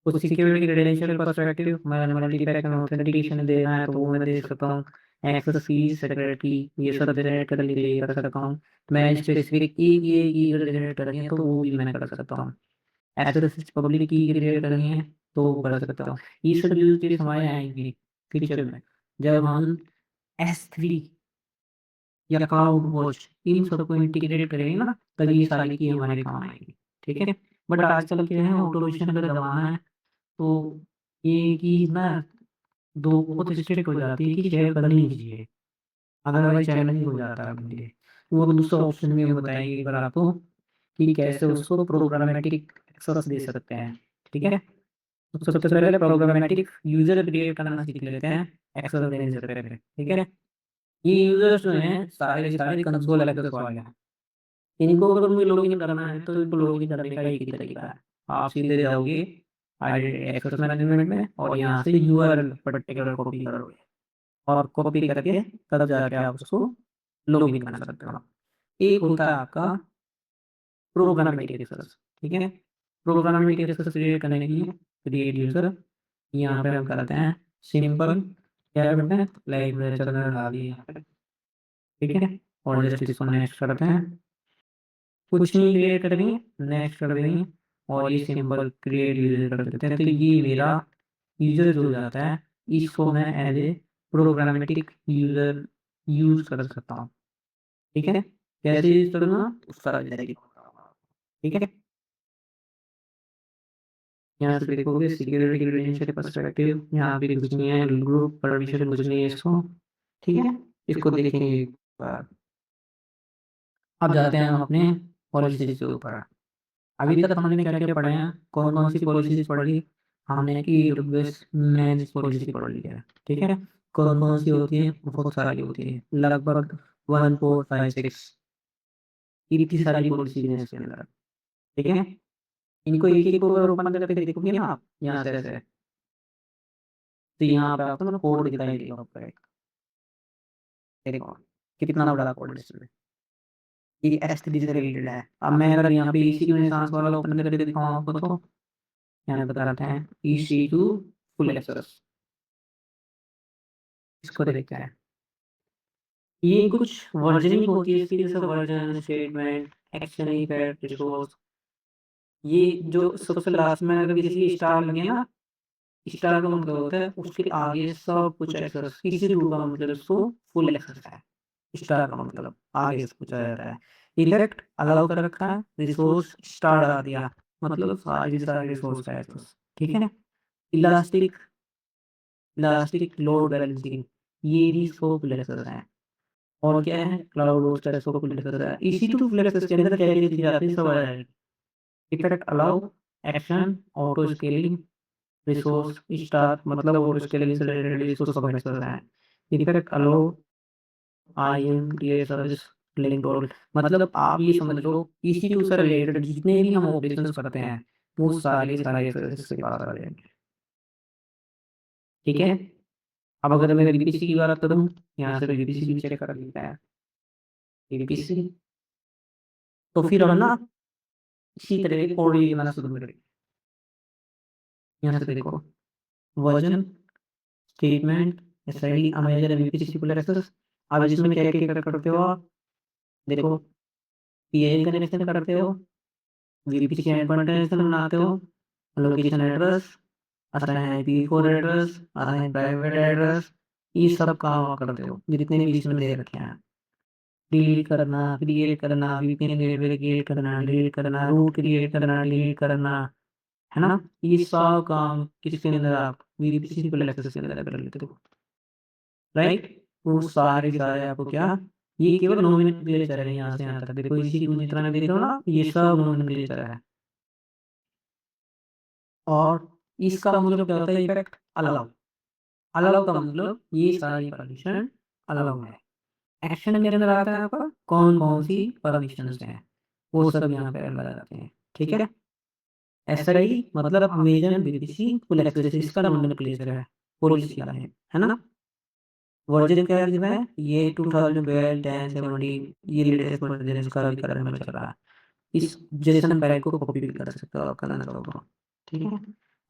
कुछ सिक्योरिटी क्रेडेंशियल पर्सपेक्टिव मैं मल्टीपैकेट ऑथेंटिकेशन देना है तो वो मैं दे सकता हूँ। एक्सेस फीस सिक्योरिटी ये सब जनरेट कर लिए कर सकता हूँ। मैं स्पेसिफिक की ये जनरेट करनी है तो वो भी मैं कर सकता हूँ। एक्सेस पब्लिक की जनरेट करनी है तो वो कर सकता हूँ। ये सब यूज केस हमारे आएंगे फ्यूचर में, जब हम S3 या क्लाउड वॉच इन सबको इंटीग्रेट करेंगे ना, तभी ये सारी की हमारे काम आएंगी, ठीक है। बट आजकल क्या है ऑटोमेशन का ज़माना है, तो ये कि ना 2 बहुत स्ट्रिक्ट हो जाती है कि शेयर करनी ही चाहिए, अदरवाइज़ चैलेंजिंग हो जाता है अपने लिए। वो दूसरा ऑप्शन भी हम बताएँगे एक बार आपको कि कैसे उसको प्रोग्रामेटिक एक्सेस दे सकते हैं, ठीक है। तो सबसे पहले प्रोग्रामेटिक यूज़र क्रिएट करना सीख लेते हैं एक्सेस देने से पहले, ठीक है। ये यूज़र्स जो हैं सारे के सारे कंसोल एक्सेस वाले हैं। इनको अगर मुझे लॉगिन करना है तो इनको लॉगिन करने का एक ही तरीका है। आप सीधे जाओगे एक्सेस मैनेजमेंट में और यहाँ से यूआरएल पर्टिकुलर कॉपी करोगे और कॉपी करके तब जाके आप उसको लॉगिन कर सकते हो। एक होता है आपका प्रोग्रामेटिक एक्सेस, ठीक है। प्रोग्रामेटिक एक्सेस क्रिएट करने के लिए क्रिएट यूज़र, यहाँ पे हम करते हैं सिंपल, क्या करते हैं लाइक चलना डाल दिए यहाँ पे, ठीक है। और जस्ट इसको नेक्स्ट करते हैं, कुछ नहीं क्रिएट करेंगे, नेक्स्ट कर देंगे और ये सिंपल क्रिएट यूज़र कर देते हैं। तो ये मेरा यूज़र जो हो जाता है, इसको मैं as a programmatic user use कर सकता हूँ, ठीक है। कैसे यूज़ करूँगा उसका ठीक है। यहाँ से देखोगे सिक्योरिटी क्रेडेंशियल पर्सपेक्टिव, यहाँ पे कुछ नहीं है, ग्रुप परमिशन कुछ नहीं है इसको, ठीक है। इसको देखेंगे एक बार। अब जाते हैं हम अपने पॉलिसीज़ के ऊपर। अभी तक हमने क्या-क्या पढ़े हैं, कौन-कौन सी पॉलिसीज़ पढ़ी, हमने कि एडब्ल्यूएस मेंस पॉलिसी पढ़ ली है, ठीक है। कौन-कौन सी होती है, बहुत सारी होती है, लगभग 1, 4, 5, 6 इतनी सारी पॉलिसीज़ हैं इसके अंदर, ठीक है। इनको एक-एक को अगर ओपन करके देखोगे ना आप, यहाँ से ऐसे, तो यहाँ पे आपको ना कोड दिखाई देगा ऊपर एक, ये देखो, कितना बड़ा कोड है इसमें। ये S3 से रिलेटेड है। अब मैं अगर यहाँ पे EC2 इंस्टेंस वाला ओपन करके दिखाऊँ आपको तो यहाँ बता रहा था EC2 फुल एक्सेस, इसको देखते हैं। ये कुछ वर्जनिंग होती है इसकी, जैसे version, statement, action, effect, resource. ये जो सबसे लास्ट में अगर किसी की स्टार लगे ना, स्टार का मतलब होता है उसके आगे सब कुछ एक्सेस, किसी भी का मतलब उसको फुल एक्सेस है। स्टार का मतलब आगे से पूछा जाता है। इफेक्ट अलाउ कर रखा है, रिसोर्स स्टार डाल दिया, मतलब सारे रिसोर्स का एक्सेस, ठीक है। इलास्टिक इलास्टिक लोड बैलेंसिंग, ये भी इसको फुल एक्सेस है। और क्या है क्लाउड होस्टर इसको फुल एक्सेस है। EC2 फुल एक्सेस के अंदर क्या-क्या दी जाती है सब आ जाएगी। Effect allow, action, auto scaling, resource star मतलब ऑटो स्केलिंग से रिलेटेड इसको सब एक्सेस है। Effect allow IAM service link role, मतलब आप ये समझ लो EC2 से रिलेटेड जितने भी हम ऑपरेशंस करते हैं वो सारे के सारे इसके पास आ जाएंगे, ठीक है। अब अगर मैं VPC की बात करूँ, यहाँ से VPC भी चेक कर लेते हैं। VPC तो फिर हम ना इसी तरह के कोड ये बनाना शुरू करेंगे। यहाँ से देखो वर्जन, स्टेटमेंट, एसआईडी, अमेजर, एमवीपी, सिक्योर एक्सेस। अब इसमें क्या-क्या करते हो आप? देखो पीएल कनेक्शन करते हो, वीपीसी एंड पॉइंट कनेक्शन बनाते हो, location address, assign IP four address, assign private address, ये सब काम आप करते हो जितने भी इसमें दे रखे हैं। डिलीट करना, क्रिएट करना, वीपीएन गेटवे क्रिएट करना, डिलीट करना, रूट क्रिएट करना, डिलीट करना, है ना? ये सब काम किसके अंदर आप वीपीसी सिंपल एक्सेस के अंदर कर लेते हो, राइट? वो सारे के सारे आपको क्या, ये केवल नोमेनक्लेचर है यहाँ से यहाँ तक। देखो इसी को जितना मैं देख रहा हूँ ना, ये सब नोमेनक्लेचर है। और इसका मतलब क्या होता है इफेक्ट? अलाउ। अलाउ का मतलब ये सारी परमिशन अलाउ है। एक्शन के अंदर आता है आपका कौन-कौन सी परमिशंस हैं, वो सब यहाँ पे अंदर आ जाते हैं, ठीक है? एसआई मतलब अमेज़न बीबीसी फुल एक्सेस इसका नोमेनक्लेचर है, पॉलिसी का है ना? वर्ज़न क्या लिखा है? ये 2012, 10, 17 ये लेटेस्ट वर्ज़न इसका अभी करंट में चल रहा है। इस जेसन पैक को कॉपी भी कर सकते हो आप करना चाहो तो, ठीक है?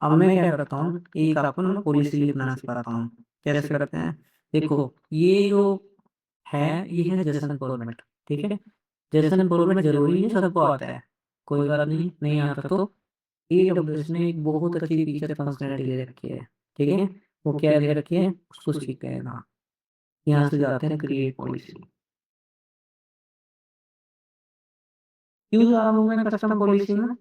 अब मैं क्या करता हूँ, एक आपको ना पॉलिसी लिखना सिखाता हूँ, कैसे करते हैं? देखो ये जो है, ये है जेसन फॉर्मेट, ठीक है? जेसन फॉर्मेट ज़रूरी नहीं सबको आता है, कोई बात नहीं आता तो एडब्ल्यूएस ने एक बहुत अच्छी फीचर फंक्शनैलिटी दे रखी है, ठीक है? वो क्या दे रखी है? उसको सीखते हैं ना। यहाँ से जाते हैं क्रिएट पॉलिसी। क्यों जा रहा हूँ मैं कस्टम पॉलिसी में?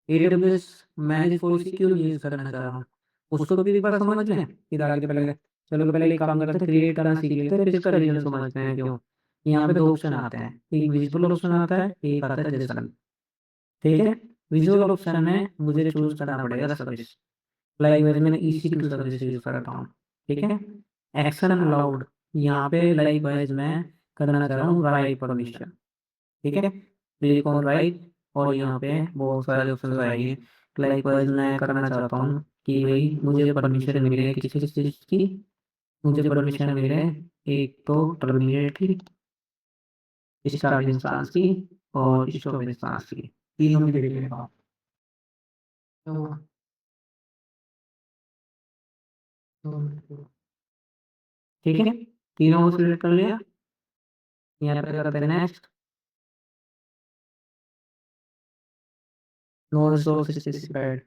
एडब्ल्यूएस मैनेज पॉलिसी क्यों यूज़ करना चाह रहा हूँ? उसको भी एक बार समझ लें, फिर आगे पहले चलो पहले एक काम करते हैं क्रिएट करना सीख लेते हैं, फिर इसका रीज़न समझते हैं क्यों। यहाँ पे 2 ऑप्शन आते हैं, एक विजुअल ऑप्शन आता है, एक आता है जेसन, ठीक है? विजुअल ऑप्शन में मुझे चूज़ करना पड़ेगा सर्विस। लाइकवाइज़ मैंने EC2 सर्विस यूज़ करता हूँ, ठीक है? एक्शन अलाउड यहाँ पे लाइकवाइज़ मैं करना चाह रहा हूँ राइट परमिशन, ठीक है? क्लिक ऑन राइट और यहाँ पे बहुत सारे ऑप्शंस आएँगे। लाइकवाइज़ मैं करना चाहता हूँ कि भई मुझे परमिशन मिले किस-किस चीज़ की? मुझे परमिशन मिले एक तो टर्मिनेट की, स्टार्ट इंस्टेंस की और स्टॉप इंस्टेंस की, तीनों की देख लेगा। तो ठीक है? तीनों को सिलेक्ट कर लिया, यहाँ पे करते हैं नेक्स्ट, नो रिसोर्स स्पेसिफाइड,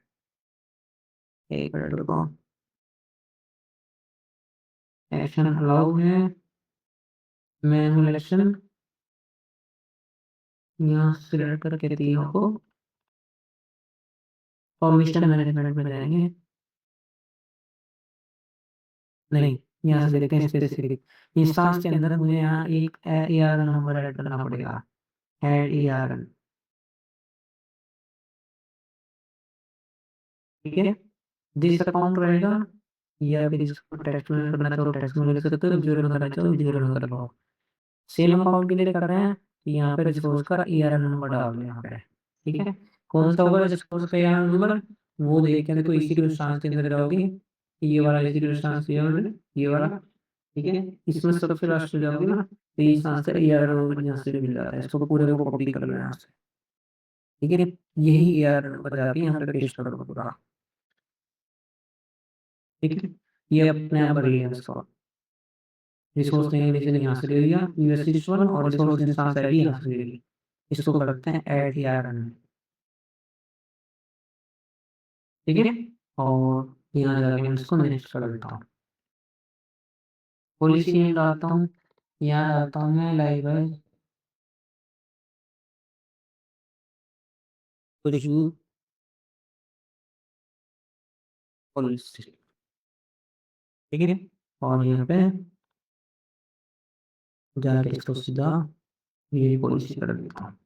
एक मिनट रुको, एक्शन अलाउ है, मैनुअल एक्शन यहाँ सिलेक्ट करके तीनों को परमिशन मैनेजमेंट में जाएँगे, नहीं, यहाँ से देखते हैं स्पेसिफिक, इंस्टेंस के अंदर मुझे यहाँ एक ARN नंबर ऐड करना पड़ेगा, ऐड ARN, ठीक है? जिस अकाउंट रहेगा या फिर इसको टेक्स्ट में करना चाहो टेक्स्ट में लिख सकते हो, ज़ीरो में करना चाहो ज़ीरो में कर लो। सेम अकाउंट के लिए कर रहे हैं, तो यहाँ पे रिसोर्स का ARN नंबर डाल दो यहाँ पे, ठीक है? कौन सा होगा रिसोर्स का ARN नंबर? वो देख के देखो इसी इंस्टेंस के अंदर जाओगे, ये वाला इसी इंस्टेंस लिया मैंने, ये वाला, ठीक है? इसमें सबसे लास्ट में जाओगे ना, तो ये इंस्टेंस का ARN नंबर यहाँ से मिल जाता है, इसको पूरे को कॉपी कर लो यहाँ से, ठीक है? यही ARN नंबर जाके यहाँ पे पेस्ट कर दो पूरा, ठीक है? ये अपने आप बढ़िया इसको रिसोर्स डेफिनेशन यहाँ से ले लिया, यूएसडी1 और रिसोर्स इंस्टेंस आईडी यहाँ से ले ली। इसको करते हैं ऐड ARN, ठीक है? और यहाँ जाके मैं इसको नेक्स्ट कर देता हूँ। पॉलिसी में डालता हूँ, यहाँ डालता हूँ मैं लाइकवाइज़ रिव्यू पॉलिसी, ठीक है? और यहाँ पे जाके इसको सीधा ये पॉलिसी कर देता हूँ।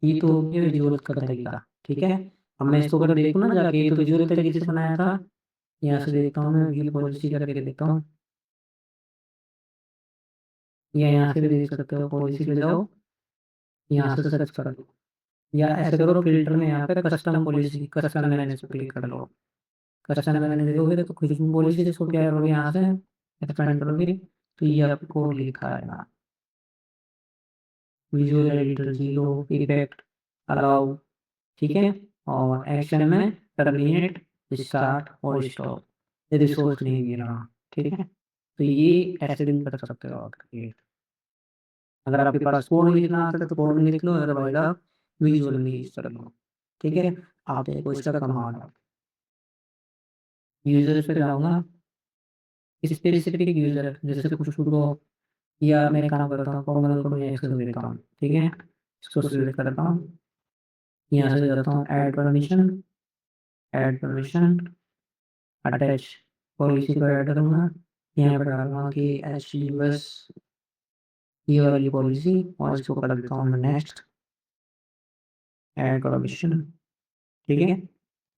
ये तो हो गया विजुअल का तरीका, ठीक है? अब मैं इसको अगर देखूँ ना जाके, ये तो विजुअल तरीके से बनाया था, यहाँ से देखता हूँ मैं ये पॉलिसी करके देखता हूँ। या यहाँ से भी देख सकते हो, पॉलिसी पे जाओ, यहाँ से सर्च कर लो, या ऐसे करो फिल्टर में यहाँ पे कस्टम पॉलिसी, कस्टम मैनेज पे क्लिक कर लो। कस्टम मैनेज देखोगे तो कुछ भी पॉलिसी जिसको क्या करोगे यहाँ से एक्सपेंड करोगे, तो ये आपको लिखा आएगा। विजुअल एडिटर 0, इफेक्ट, अलाउ, ठीक है। और एक्शन में टर्मिनेट, स्टार्ट और स्टॉप, रिसोर्स नहीं दे रहा, ठीक है। तो ये ऐसे भी कर सकते हो आप ये। अगर आपके पास कोड नहीं लिखना आता है तो कोड में लिख लो, अदरवाइज आप विजुअल में यूज कर लो, ठीक है। आप देखो इसका कमाल, यूजर पे जाऊंगा, स्पेसिफिक यूजर जैसे कुछ को, या मैं काम करता हूँ कॉमन को मैं एक्सेस देता हूँ, ठीक है। इसको सिलेक्ट करता हूँ, यहाँ से जाता हूँ ऐड परमिशन, अटैच पॉलिसी को ऐड करूँगा, यहाँ पर डालूंगा कि HUS ये वाली पॉलिसी, और इसको कर देता हूँ मैं नेक्स्ट, ऐड परमिशन, ठीक है।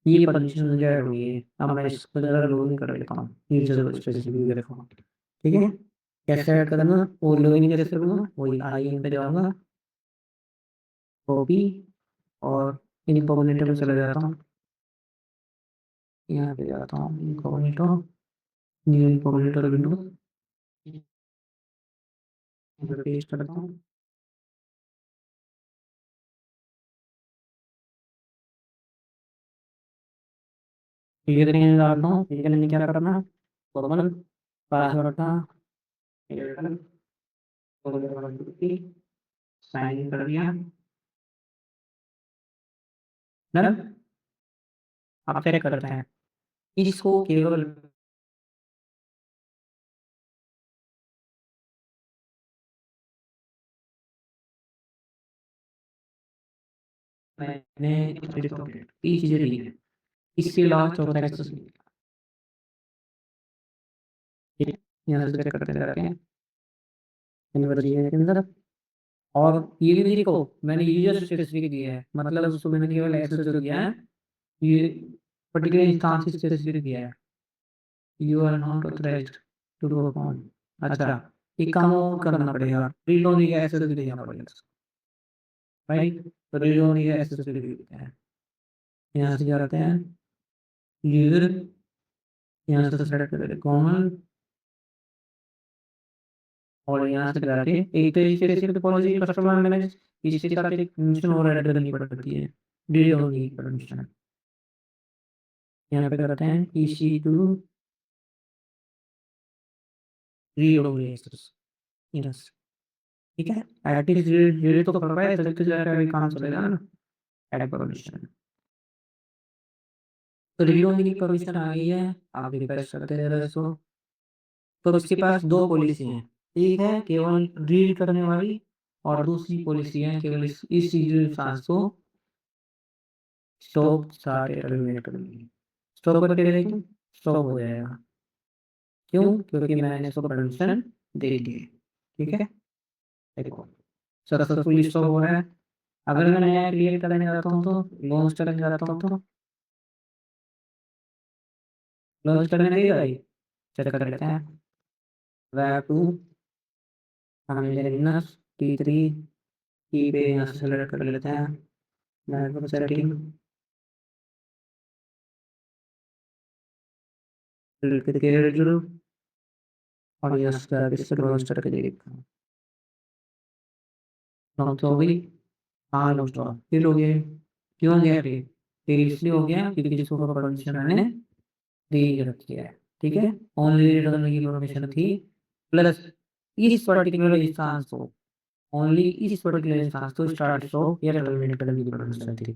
ये परमिशन मुझे ऐड हुई है। अब मैं इसको ज़रा लॉगिन कर लेता हूँ, यूजर को स्पेसिफिक यूजर को, ठीक है। कैसे ऐड करना वो लॉगिन कैसे करूँगा, वही IAM पे जाऊँगा, कॉपी, और इनकॉग्निटो में चला जाता हूँ, यहाँ पे जाता हूँ incognito, new incognito window paste करता हूँ, ठीक है। डालता हूँ, ठीक है। क्या करना, फॉर्मल पासवर्ड का साइन इन कर दिया, डन। आप चेक करते हैं इसको केवल मैंने ये चीजें ली है, इसके अलावा चौथा एक्सेस नहीं है, ठीक है। यहाँ से चेक करते रहते हैं के अंदर, और ये भी देखो मैंने यूजर स्पेसिफिक दिया है, मतलब उसको मैंने केवल एक्सेस जो दिया है, ये पर्टिकुलर इंस्टेंस स्पेसिफिक दिया है, you are not authorized to do account. अच्छा, एक काम और करना पड़ेगा, रीड ओनली का एक्सेस भी देना पड़ेगा, राइट। तो रीड ओनली का एक्सेस भी देते हैं, यहाँ से जाते हैं यूजर, यहाँ से सेलेक्ट करें कॉमन, और यहाँ से जाके एक तरीके से तो पॉलिसी कस्टमर मैनेज, इसके साथ एक परमिशन और ऐड करनी पड़ती है, रीड ओनली परमिशन। यहाँ पे करते हैं EC2 read only access, yes, ठीक है। एटलीस्ट रीड तो कर रहा है, तरीके से अभी काम चलेगा ना, ऐड परमिशन। तो रीड ओनली की परमिशन आ गई है, आप रिफ्रेश करते रहे इसको। तो उसके पास दो पॉलिसी हैं, एक है केवल रीड करने वाली, और दूसरी पॉलिसी है केवल इस इंस्टेंस को स्टॉप स्टार्ट या टर्मिनेट करनी। स्टॉप करके देखें, स्टॉप हो जाएगा, क्यों, क्योंकि मैंने इसको परमिशन दे दी है, ठीक है। देखो सक्सेसफुली स्टॉप हो रहा है। अगर मैं नया क्रिएट करने जाता हूँ तो लॉन्च करने जाता हूँ तो लॉन्च करने देगा ही, चेक कर लेते हैं। वेब टू हमें T3 की पे यहाँ से सेलेक्ट कर लेते हैं, नेटवर्क सेटिंग क्रिएट करो, और यहाँ से जाके इसको लॉन्च करके देखता हूँ, लॉन्च हो गई। हाँ लॉन्च हुआ, फिर हो गया, क्यों गया फिर इसलिए हो गया क्योंकि जिसको परमिशन मैंने दी रखी है, ठीक है। ओनली रिटर्न की परमिशन थी, प्लस इस पर्टिकुलर इंस्टेंस को, ओनली इस पर्टिकुलर इंस्टेंस को स्टार्ट स्टॉप या टर्मिनेट करने की परमिशन थी,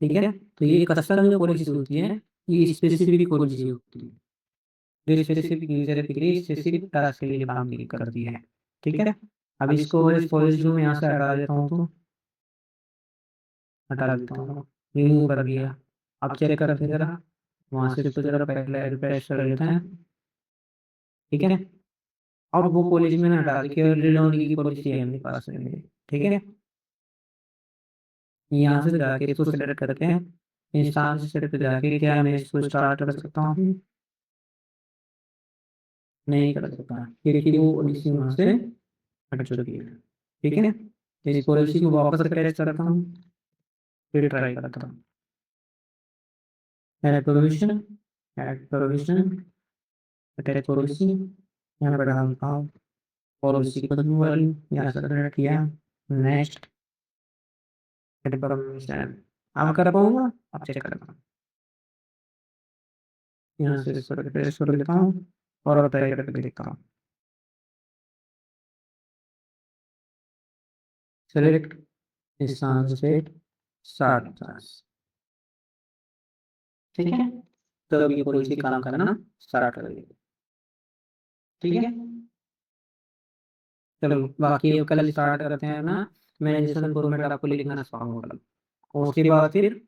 ठीक है। तो ये कस्टमर जो पॉलिसी होती है, ये स्पेसिफिक पॉलिसी होती है, जो स्पेसिफिक यूजर के लिए स्पेसिफिक टास्क के लिए काम करती है, ठीक है। अब इसको इस पॉलिसी को मैं यहाँ से हटा देता हूँ, तो हटा देता हूँ, रिमूव कर दिया। अब चेक करते जरा, वहाँ से तो जरा पहले रिफ्रेश कर लेते हैं, ठीक है। और वो पॉलिसी मैंने हटा दी, केवल रीड ओनली की पॉलिसी है मेरे पास में, ठीक है। यहाँ से जाके इसको सेलेक्ट करते हैं, इंस्टेंस सेट पे जाके क्या मैं इसको स्टार्ट कर सकता हूँ, नहीं कर सकता क्योंकि वो पॉलिसी वहाँ से हट चुकी है, ठीक है। तो इस पॉलिसी को वापस अटैच करता हूँ, फिर ट्राई करता हूँ, add provision, add provision, attach policy, यहाँ पर डालता हूँ पॉलिसी की बदलने वाली, यहाँ से सेलेक्ट किया, नेक्स्ट परमिशन अब कर पाऊंगा, अब चेक करता हूँ। यहाँ से पेस्ट कर लेता हूँ और अप्लाई करके देखता हूँ। सेलेक्ट इस स्थान से 60। ठीक है, तो अब ये पॉलिसी काम करना स्टार्ट कर देगी। ठीक है, चलो बाकी अब कल स्टार्ट करते हैं ना। मैनेजेशन फॉर्मेट आपको लिखना सिखाऊंगा कल, और उसके बाद फिर